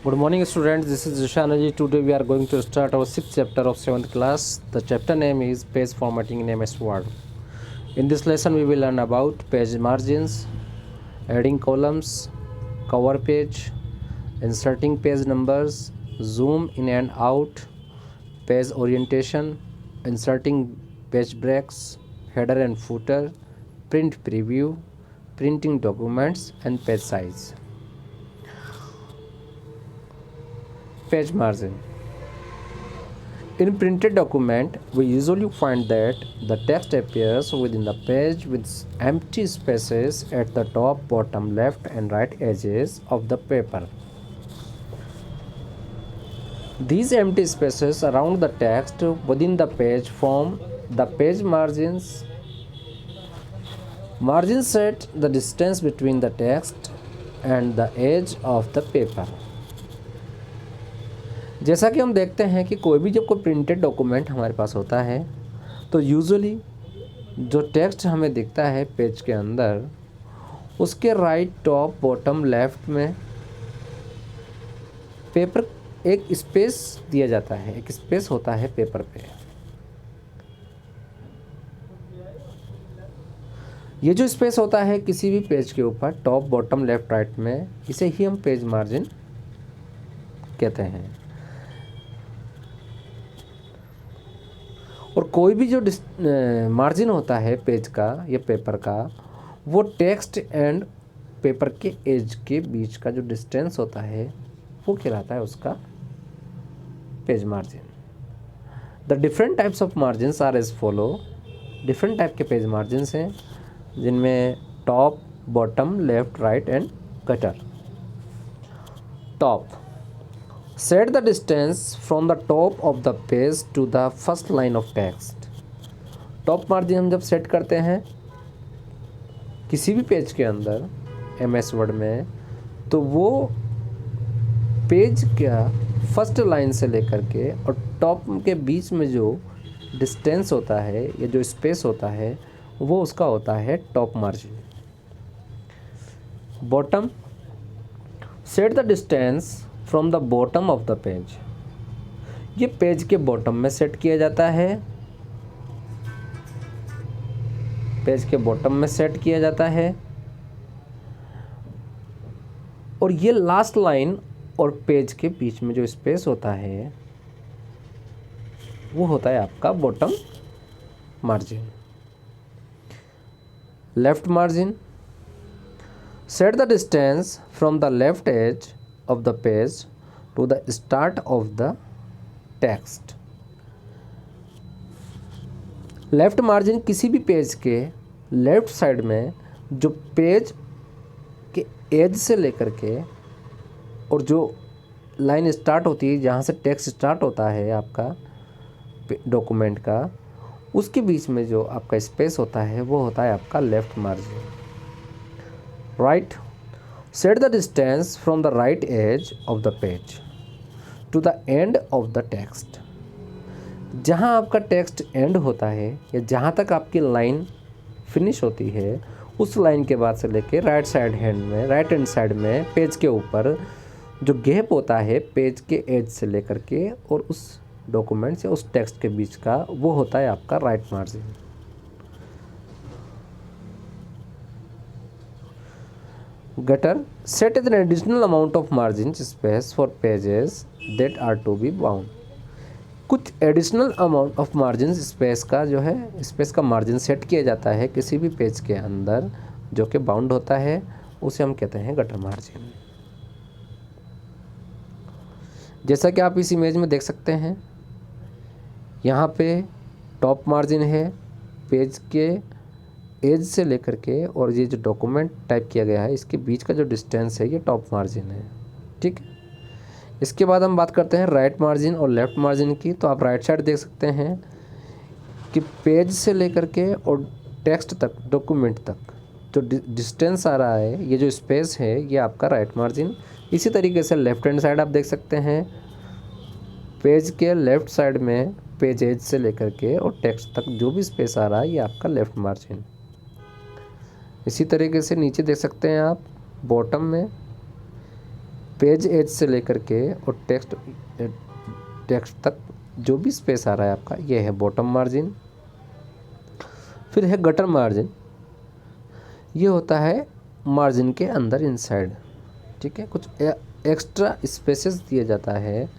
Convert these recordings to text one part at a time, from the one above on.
Good morning, students. This is Jishanaji. Today we are going to start our 6th chapter of 7th class. The chapter name is Page Formatting in MS Word. In this lesson, we will learn about page margins, adding columns, cover page, inserting page numbers, zoom in and out, page orientation, inserting page breaks, header and footer, print preview, printing documents, and page size. Page margin. In printed document, we usually find that the text appears within the page with empty spaces at the top, bottom, left and right edges of the paper. These empty spaces around the text within the page form the page margins. Margins set the distance between the text and the edge of the paper. जैसा कि हम देखते हैं कि कोई भी जब कोई प्रिंटेड डॉक्यूमेंट हमारे पास होता है तो यूजुअली जो टेक्स्ट हमें दिखता है पेज के अंदर उसके राइट, टॉप, बॉटम, लेफ्ट में पेपर एक स्पेस दिया जाता है, एक स्पेस होता है पेपर पे। ये जो स्पेस होता है किसी भी पेज के ऊपर टॉप, बॉटम, लेफ्ट, राइट में, इसे ही हम पेज मार्जिन कहते हैं। और कोई भी जो मार्जिन होता है पेज का या पेपर का, वो टेक्स्ट एंड पेपर के एज के बीच का जो डिस्टेंस होता है वो कहलाता है उसका page margin. The different types of margins are as follow. Different type के पेज मार्जिन्स हैं जिनमें top, bottom, left, right and gutter. Top, set the distance from the top of the page to the first line of text. Top margin हम जब set करते हैं किसी भी page के अंदर MS वर्ड में, तो वो पेज का फर्स्ट लाइन से लेकर के और टॉप के बीच में जो डिस्टेंस होता है या जो स्पेस होता है वो उसका होता है top margin. Bottom, set the distance from the bottom of the page. ये पेज के बॉटम में सेट किया जाता है, पेज के बॉटम में सेट किया जाता है। और ये लास्ट लाइन और पेज के बीच में जो स्पेस होता है वो होता है आपका bottom margin. Left margin, set the distance from the left edge of the page to the start of the text. Left margin किसी भी पेज के लेफ्ट साइड में जो पेज के एज से लेकर के और जो लाइन स्टार्ट होती है जहाँ से टेक्स्ट स्टार्ट होता है आपका डॉक्यूमेंट का, उसके बीच में जो आपका स्पेस होता है वो होता है आपका left margin. Right, set the distance from the right edge of the page to the end of the text. जहाँ आपका टेक्स्ट एंड होता है या जहाँ तक आपकी लाइन फिनिश होती है उस लाइन के बाद से लेके राइट हैंड साइड में पेज के ऊपर जो गैप होता है पेज के एज से लेकर के और उस डॉक्यूमेंट या उस टेक्स्ट के बीच का, वो होता है आपका right margin. Gutter, set an additional amount of margin space for pages that are to be bound. कुछ additional amount of margin space का जो है स्पेस का मार्जिन सेट किया जाता है किसी भी पेज के अंदर जो कि बाउंड होता है, उसे हम कहते हैं गटर मार्जिन। जैसा कि आप इस इमेज में देख सकते हैं, यहाँ पे टॉप मार्जिन है पेज के एज से लेकर के, और ये जो डॉक्यूमेंट टाइप किया गया है इसके बीच का जो डिस्टेंस है ये टॉप मार्जिन है। ठीक है, इसके बाद हम बात करते हैं राइट मार्जिन और लेफ़्ट मार्जिन की। तो आप राइट साइड देख सकते हैं कि पेज से लेकर के और टेक्स्ट तक, डॉक्यूमेंट तक जो डिस्टेंस आ रहा है, ये जो स्पेस है ये आपका राइट मार्जिन। इसी तरीके से लेफ्ट हैंड साइड आप देख सकते हैं, पेज के लेफ़्ट साइड में पेज एज से लेकर के और टेक्स्ट तक जो भी स्पेस आ रहा है ये आपका लेफ़्ट मार्जिन। इसी तरीके से नीचे देख सकते हैं आप बॉटम में पेज एज से लेकर के और टेक्स्ट तक जो भी स्पेस आ रहा है आपका, ये है बॉटम मार्जिन। फिर है गटर मार्जिन, ये होता है मार्जिन के अंदर इनसाइड, ठीक है। कुछ एक्स्ट्रा स्पेसेस दिया जाता है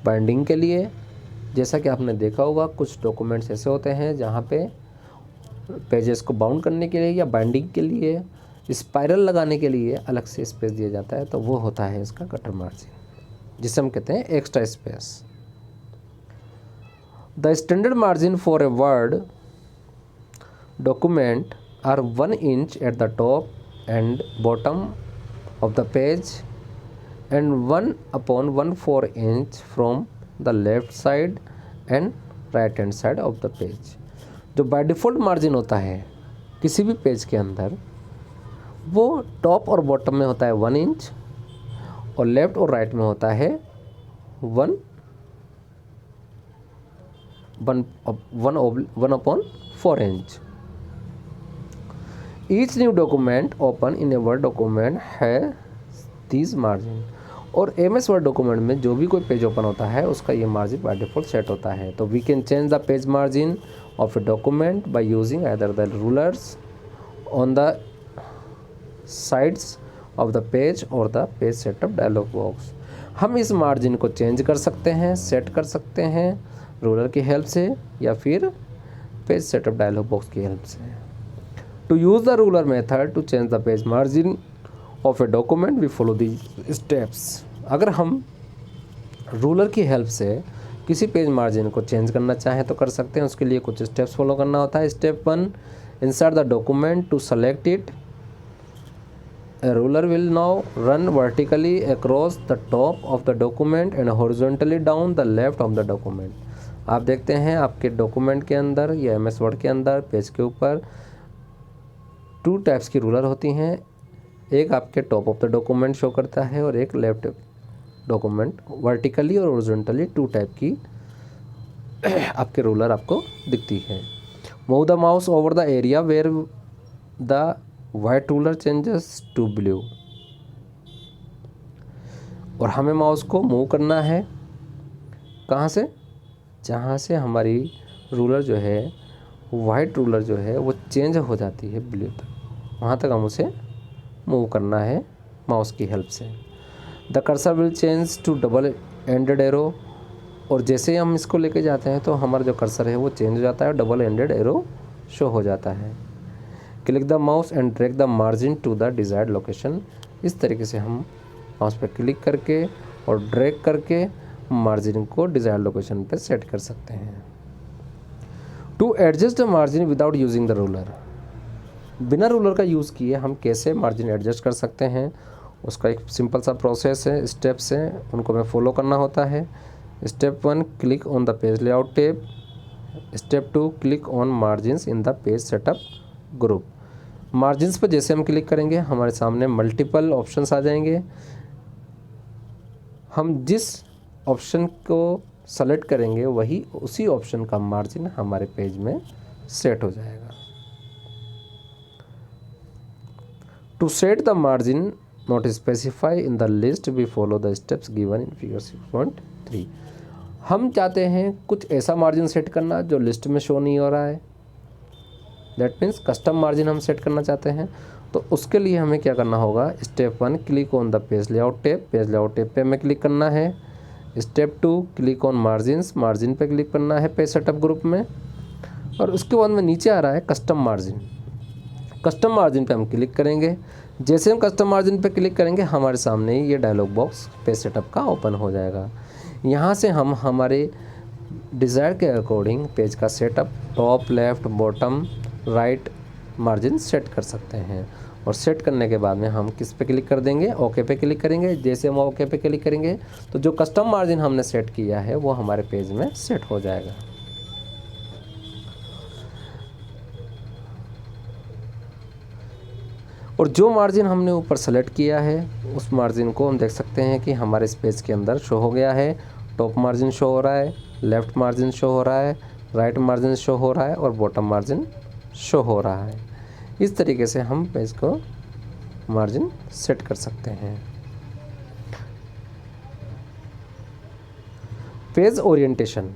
बाइंडिंग के लिए। जैसा कि आपने देखा होगा कुछ डॉक्यूमेंट्स ऐसे होते हैं जहाँ पे पेजेस को बाउंड करने के लिए या बाइंडिंग के लिए, स्पाइरल लगाने के लिए अलग से स्पेस दिया जाता है, तो वो होता है इसका गटर मार्जिन, जिसे हम कहते हैं extra space. The standard margin for a word document are 1 inch at the top and bottom of the page and 1/14 inch from the left side and right hand side of the page. जो by default margin होता है किसी भी page के अंदर, वो top और bottom में होता है 1 इंच और लेफ्ट और राइट में होता है 1/4 inch. Each new document open in A word document है दिस मार्जिन। और MS वर्ड डॉक्यूमेंट में जो भी कोई पेज ओपन होता है उसका ये मार्जिन बाय डिफ़ॉल्ट सेट होता है। तो we can change the page margin of a document by using either the rulers on the sides of the page और the page setup dialog box. हम इस मार्जिन को चेंज कर सकते हैं, सेट कर सकते हैं रूलर की हेल्प से या फिर पेज सेटअप डायलॉग बॉक्स की हेल्प से। To use the ruler method to change the page margin of a document we follow the steps. अगर हम रूलर की हेल्प से किसी पेज मार्जिन को चेंज करना चाहें तो कर सकते हैं। उसके लिए कुछ स्टेप्स फॉलो करना होता है। Step 1, insert the document to select it. A ruler will now run vertically across the top of the document and horizontally down the left of the document. आप देखते हैं आपके डॉक्यूमेंट के अंदर या MS वर्ड के अंदर पेज के ऊपर 2 टाइप्स की रूलर होती हैं। एक आपके top of the document show करता है और एक लेफ्ट डॉक्यूमेंट, वर्टिकली और हॉरिजॉन्टली 2 टाइप की आपके रूलर आपको दिखती है। Move the mouse over the area where the white ruler changes to blue. और हमें माउस को मूव करना है कहाँ से, जहाँ से हमारी रूलर जो है, वाइट रूलर जो है वो चेंज हो जाती है ब्लू तक, वहाँ तक हम उसे मूव करना है माउस की हेल्प से। The cursor will change to double ended arrow. और जैसे ही हम इसको लेके जाते हैं तो हमारा जो कर्सर है वो चेंज हो जाता है, डबल एंडेड एरो शो हो जाता है। Click the mouse and drag the margin to the desired location. इस तरीके से हम माउस पर क्लिक करके और ड्रैग करके मार्जिन को डिज़ायर्ड लोकेशन पर सेट कर सकते हैं। To adjust the margin without using the ruler. बिना रूलर का यूज़ किए हम कैसे मार्जिन एडजस्ट कर सकते हैं, उसका एक सिंपल सा प्रोसेस है, स्टेप्स हैं, उनको हमें फॉलो करना होता है। Step 1, click on the page layout tab. Step 2, click on margins in the page setup group. Margins पर जैसे हम क्लिक करेंगे हमारे सामने मल्टीपल ऑप्शंस आ जाएंगे। हम जिस ऑप्शन को सेलेक्ट करेंगे वही उसी ऑप्शन का मार्जिन हमारे पेज में सेट हो जाएगा। To set the margin not specify in the list we follow the steps given in figure 6.3। हम चाहते हैं कुछ ऐसा मार्जिन सेट करना जो लिस्ट में शो नहीं हो रहा है, दैट मीन्स कस्टम मार्जिन हम सेट करना चाहते हैं। तो उसके लिए हमें क्या करना होगा, step 1, click on the page layout tab. Page layout tab पे हमें क्लिक करना है। Step 2, click on margins. Margin पे क्लिक करना है पेज सेटअप ग्रुप में। और उसके बाद में नीचे आ रहा है कस्टम मार्जिन। कस्टम मार्जिन पे हम क्लिक करेंगे। जैसे हम कस्टम मार्जिन पे क्लिक करेंगे हमारे सामने ही ये डायलॉग बॉक्स पेज सेटअप का ओपन हो जाएगा। यहाँ से हम हमारे डिज़ायर के अकॉर्डिंग पेज का setup top, left, bottom, right margin set कर सकते हैं। और सेट करने के बाद में हम किस पे क्लिक कर देंगे, ओके पे क्लिक करेंगे। जैसे हम ओके पे क्लिक करेंगे तो जो कस्टम मार्जिन हमने सेट किया है वो हमारे पेज में सेट हो जाएगा। और जो मार्जिन हमने ऊपर सेलेक्ट किया है उस मार्जिन को हम देख सकते हैं कि हमारे इस पेज के अंदर शो हो गया है। टॉप मार्जिन शो हो रहा है, लेफ़्ट मार्जिन शो हो रहा है, राइट मार्जिन शो हो रहा है और बॉटम मार्जिन शो हो रहा है। इस तरीके से हम पेज को मार्जिन सेट कर सकते हैं। Page orientation,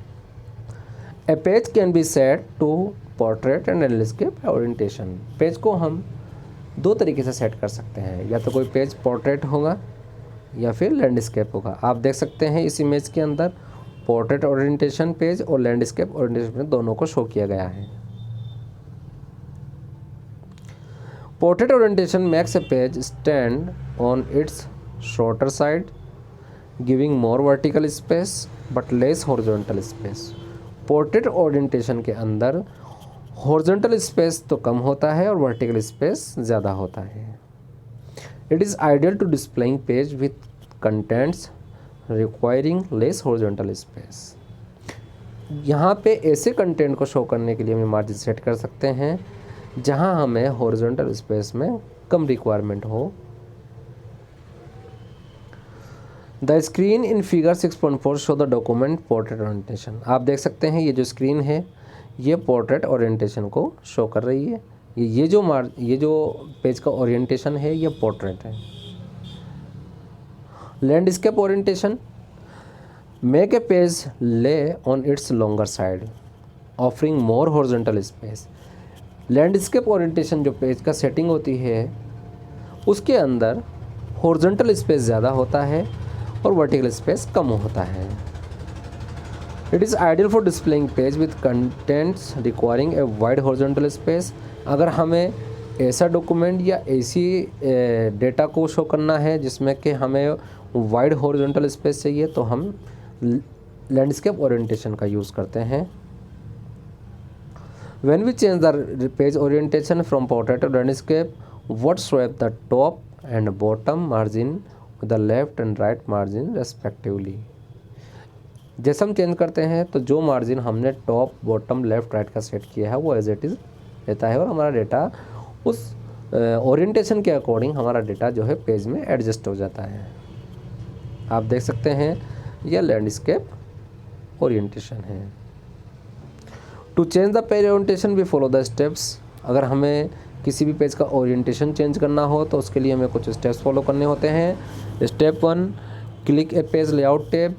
a page can be set to portrait and landscape orientation. Page को हम दो तरीके से सेट कर सकते हैं, या तो कोई पेज पोर्ट्रेट होगा या फिर लैंडस्केप होगा। आप देख सकते हैं इस इमेज के अंदर पोर्ट्रेट ओरिएंटेशन पेज और लैंडस्केप ओरिएंटेशन दोनों को शो किया गया है। Portrait orientation makes a page stand on it's shorter side, giving more vertical space but less horizontal space. Portrait orientation के अंदर हॉरिजॉन्टल स्पेस तो कम होता है और वर्टिकल स्पेस ज़्यादा होता है। It is ideal to displaying page with contents requiring less horizontal space. यहाँ पे ऐसे कंटेंट को शो करने के लिए हम मार्जिन सेट कर सकते हैं जहाँ हमें हॉरिजॉन्टल स्पेस में कम रिक्वायरमेंट हो। The screen in figure 6.4 show the document portrait orientation. आप देख सकते हैं ये जो स्क्रीन है ये पोर्ट्रेट ओरिएंटेशन को शो कर रही है। ये जो पेज का ओरिएंटेशन है ये पोर्ट्रेट है। Landscape orientation make a page lay on its longer side offering more horizontal space. Landscape orientation जो पेज का सेटिंग होती है उसके अंदर हॉरिजॉन्टल स्पेस ज़्यादा होता है और वर्टिकल स्पेस कम होता है। It is ideal for displaying page with contents requiring a wide horizontal space. अगर हमें ऐसा डॉक्यूमेंट या ऐसी डेटा को शो करना है जिसमें कि हमें वाइड हॉरिजॉन्टल स्पेस चाहिए तो हम लैंडस्केप ओरिएंटेशन का यूज़ करते हैं। When we change the page orientation from portrait to landscape, what swap the top and bottom margin with the left and right margin respectively। जैसे हम चेंज करते हैं तो जो मार्जिन हमने टॉप बॉटम लेफ्ट राइट का सेट किया है वो एज इट इज़ रहता है और हमारा डेटा उस ओरिएंटेशन के अकॉर्डिंग हमारा डेटा जो है पेज में एडजस्ट हो जाता है। आप देख सकते हैं यह लैंडस्केप ओरिएंटेशन है। To change the page orientation we follow the steps. अगर हमें किसी भी पेज का ओरिएंटेशन चेंज करना हो तो उसके लिए हमें कुछ स्टेप्स फॉलो करने होते हैं। Step 1, click a page layout tab.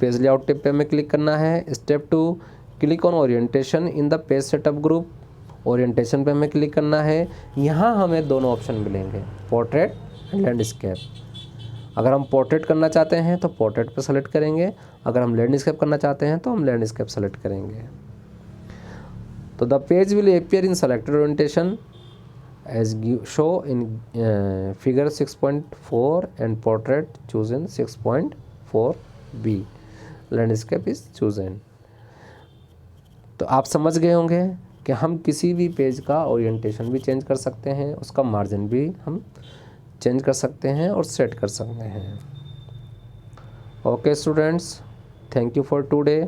Page layout tab पे हमें क्लिक करना है। Step 2, click on orientation in the page setup group. Orientation पे हमें क्लिक करना है। यहाँ हमें दोनों ऑप्शन मिलेंगे, पोर्ट्रेट एंड लैंडस्केप। अगर हम पोर्ट्रेट करना चाहते हैं तो पोर्ट्रेट पर सेलेक्ट करेंगे, अगर हम लैंडस्केप करना चाहते हैं तो हम लैंडस्केप सेलेक्ट करेंगे। तो the page will appear in selected orientation as show in figure 6.4 and portrait chosen 6.4b. Landscape is chosen। तो आप समझ गए होंगे कि हम किसी भी पेज का ओरिएंटेशन भी चेंज कर सकते हैं, उसका मार्जिन भी हम चेंज कर सकते हैं और सेट कर सकते हैं। Okay students, thank you for today,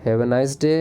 have a nice day.